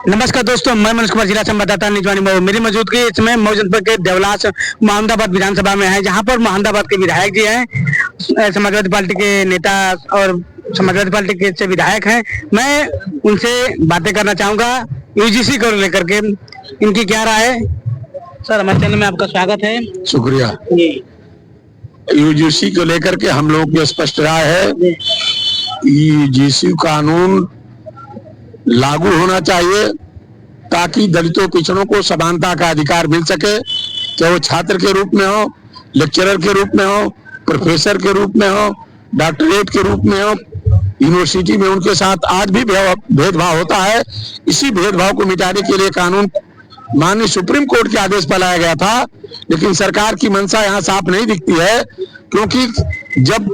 नमस्कार दोस्तों, मैं मनोज कुमार, जिला संवाददाता निजवानी मऊ। मेरी मौजूदगी इसमें मऊ जनपद के देवलास मोहम्मदाबाद विधानसभा में है, जहां पर मोहम्मदाबाद के विधायक जी हैं, समाजवादी पार्टी के नेता और समाजवादी पार्टी के से विधायक हैं। मैं उनसे बातें करना चाहूंगा यूजीसी को लेकर के, इनकी क्या राय है। सर, हमारे चैनल में आपका स्वागत है। शुक्रिया। यूजीसी को लेकर के हम लोग की स्पष्ट राय है, यूजीसी कानून लागू होना चाहिए ताकि दलितों पिछड़ों को समानता का अधिकार मिल सके, चाहे वो छात्र के रूप में हो, लेक्चरर के रूप में हो, प्रोफेसर के रूप में हो, डॉक्टरेट के रूप में हो। यूनिवर्सिटी में उनके साथ आज भी भेदभाव होता है। इसी भेदभाव को मिटाने के लिए कानून माननीय सुप्रीम कोर्ट के आदेश पर लाया गया था, लेकिन सरकार की मंशा यहाँ साफ नहीं दिखती है, क्योंकि जब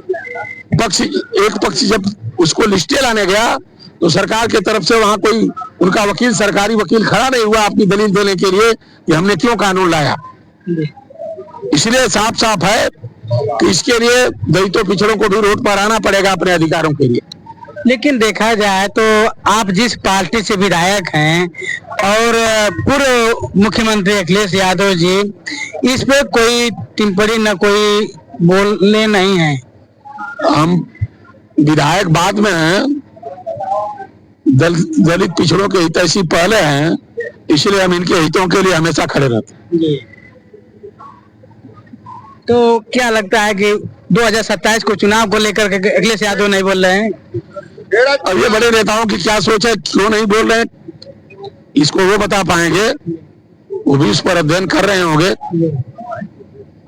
एक पक्ष जब उसको लिस्टे लाने गया तो सरकार की तरफ से वहां कोई उनका वकील, सरकारी वकील खड़ा नहीं हुआ अपनी दलील देने के लिए कि हमने क्यों कानून लाया। इसलिए साफ साफ है कि इसके लिए दलितों पिछड़ों को भी रोड पर आना पड़ेगा अपने अधिकारों के लिए। लेकिन देखा जाए तो आप जिस पार्टी से विधायक हैं और पूर्व मुख्यमंत्री अखिलेश यादव जी, इस पे कोई टिप्पणी न कोई बोलने नहीं है। हम विधायक बाद में हैं, दलित पिछड़ों के हितैषी पहले हैं, इसलिए हम इनके हितों के लिए हमेशा खड़े रहते हैं। तो क्या लगता है कि 2027 को चुनाव को लेकर के अखिलेश यादव नहीं बोल रहे हैं? अब ये बड़े नेताओं की क्या सोच है, क्यों नहीं बोल रहे हैं, इसको वो बता पाएंगे, वो भी इस पर अध्ययन कर रहे होंगे।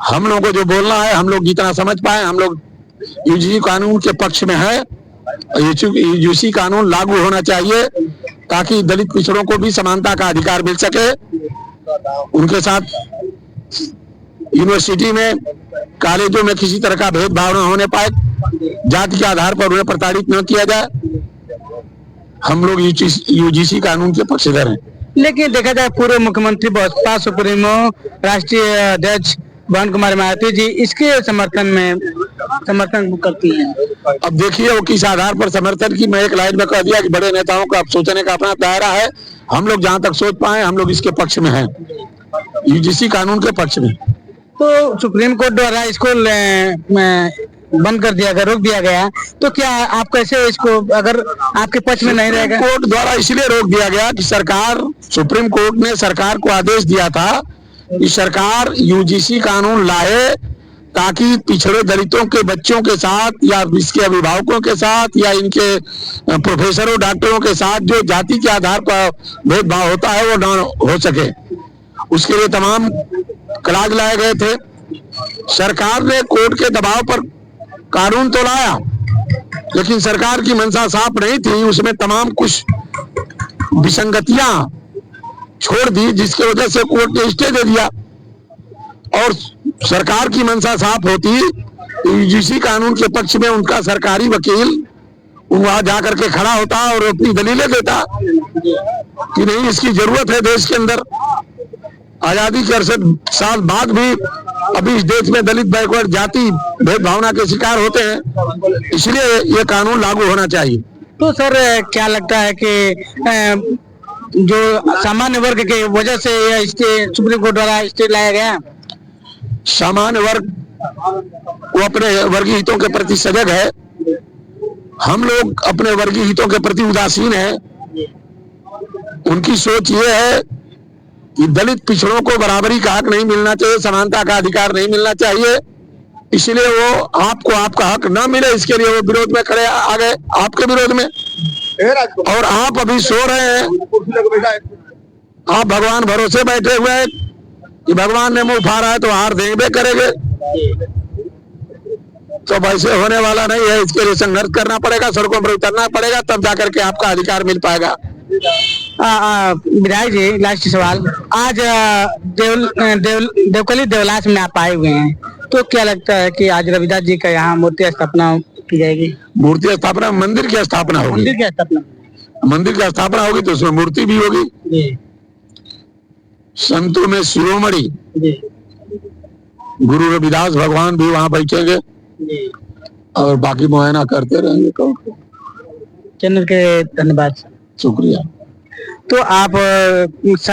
हम लोगों को जो बोलना है, हम लोग जितना समझ पाए, हम लोग यूजीसी कानून के पक्ष में है। यूजीसी कानून लागू होना चाहिए ताकि दलित पिछड़ों को भी समानता का अधिकार मिल सके। उनके साथ यूनिवर्सिटी में, कॉलेजों में किसी तरह का भेदभाव न होने पाए, जाति के आधार पर उन्हें प्रताड़ित न किया जाए। हम लोग यूजीसी कानून के पक्षधर हैं। लेकिन देखा जाए पूर्व मुख्यमंत्री बसपा सुप्रीमो राष्ट्रीय अध्यक्ष भवन कुमार मायावती जी इसके समर्थन करती हैं। अब देखिए वो किस आधार पर समर्थन की, मैं एक लाइन में कह दिया कि बड़े नेताओं का सोचने का अपना दायरा है। हम लोग जहां तक सोच पाए, हम लोग इसके पक्ष में हैं, यूजीसी कानून के पक्ष में। तो सुप्रीम कोर्ट द्वारा इसको बंद कर दिया गया, रोक दिया गया, तो क्या आप कैसे इसको, अगर आपके पक्ष में नहीं रहेगा? कोर्ट द्वारा इसलिए रोक दिया गया कि सुप्रीम कोर्ट ने सरकार को आदेश दिया था कि सरकार यूजीसी कानून लाए ताकि पिछड़े दलितों के बच्चों के साथ या इसके अभिभावकों के साथ या इनके प्रोफेसरों, डॉक्टरों के साथ जो जाति के आधार पर भेदभाव होता है वो न हो सके। उसके लिए तमाम क्लाज लाए गए थे। सरकार ने कोर्ट के दबाव पर कानून तो लाया, लेकिन सरकार की मंशा साफ नहीं थी, उसमें तमाम कुछ विसंगतियां छोड़ दी, जिसकी वजह से कोर्ट ने स्टे दे दिया। और सरकार की मंशा साफ होती, यूजीसी कानून के पक्ष में उनका सरकारी वकील वहां जाकर के खड़ा होता और अपनी दलीलें देता कि नहीं, इसकी जरूरत है। देश के अंदर आजादी के 68 साल बाद भी अभी इस देश में दलित, बैकवर्ड, जाति भेदभावना के शिकार होते हैं, इसलिए ये कानून लागू होना चाहिए। तो सर, क्या लगता है कि जो सामान्य वर्ग के वजह से इसके सुप्रीम कोर्ट द्वारा स्टे लाया गया? सामान्य वर्ग वो अपने वर्गीय हितों के प्रति सजग है, हम लोग अपने वर्गीय हितों के प्रति उदासीन हैं। उनकी सोच ये है कि दलित पिछड़ों को बराबरी का हक नहीं मिलना चाहिए, समानता का अधिकार नहीं मिलना चाहिए, इसलिए वो आपको आपका हक ना मिले, इसके लिए वो विरोध में खड़े आ गए, आपके विरोध में। और आप अभी सो रहे हैं, आप भगवान भरोसे बैठे हुए हैं कि भगवान ने मुंह फाड़ा है तो हार देंगे करेंगे, तो वैसे होने वाला नहीं है। इसके लिए संघर्ष करना पड़ेगा, सड़कों पर उतरना पड़ेगा, तब जाकर के आपका अधिकार मिल पाएगा। विधायक जी, लास्ट सवाल, आज देवकली देवलास में आप आए हुए हैं, तो क्या लगता है कि आज रविदास जी का यहाँ मूर्ति स्थापना की जाएगी? मूर्ति स्थापना, मंदिर की स्थापना होगी। मंदिर की स्थापना, मंदिर की स्थापना होगी तो उसमें मूर्ति भी होगी। संतों में शिरोमणि गुरु रविदास भगवान भी वहां बैठेंगे और बाकी मुआयना करते रहेंगे। चैनल के धन्यवाद, शुक्रिया। तो आप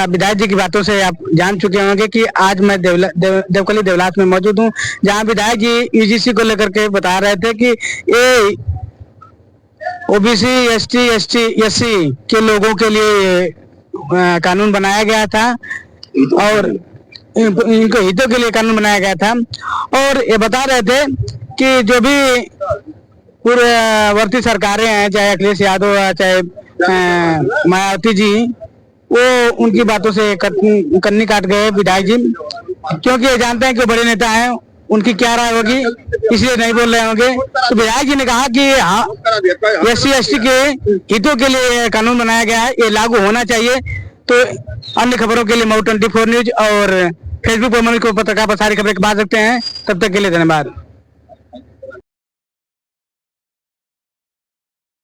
विधायक जी की बातों से आप जान चुके होंगे कि आज मैं देवकली देवलास में मौजूद हूँ, जहाँ विधायक जी यूजीसी को लेकर के बता रहे थे कि ये ओबीसी एसटी एससी के लोगों के लिए कानून बनाया गया था और इनको हितों के लिए कानून बनाया गया था। और ये बता रहे थे कि जो भी पूर्ववर्ती सरकारें हैं, चाहे अखिलेश यादव चाहे मायावती जी, वो उनकी बातों से कन्नी काट गए विधायक जी, क्योंकि ये जानते हैं कि बड़े नेता हैं, उनकी क्या राय होगी, इसलिए नहीं बोल रहे होंगे। तो विधायक जी ने कहा कि हाँ, एससी एसटी के हितों के लिए कानून बनाया गया है, ये लागू होना चाहिए। तो अन्य खबरों के लिए मऊ 24 न्यूज और फेसबुक पर मनीष को पत्रकार पर सारी खबरें पा सकते हैं। तब तक के लिए धन्यवाद।